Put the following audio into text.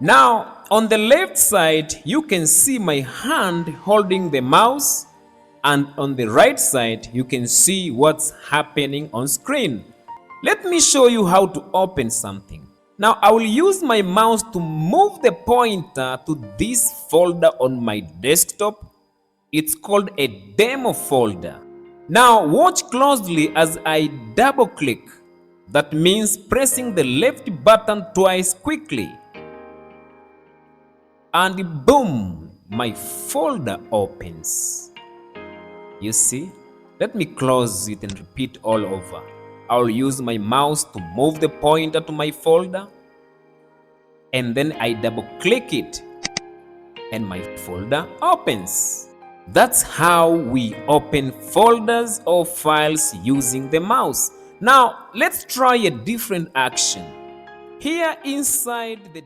Now, on the left side, you can see my hand holding the mouse, and on the right side, you can see what's happening on screen. Let me show you how to open something. Now, I will use my mouse to move the pointer to this folder on my desktop. It's called a demo folder. Now, watch closely as I double click. That means pressing the left button twice quickly. And boom, my folder opens. You see? Let me close it and repeat all over. I'll use my mouse to move the pointer to my folder, and then I double click it and my folder opens. That's how we open folders or files using the mouse. Now let's try a different action. Here inside the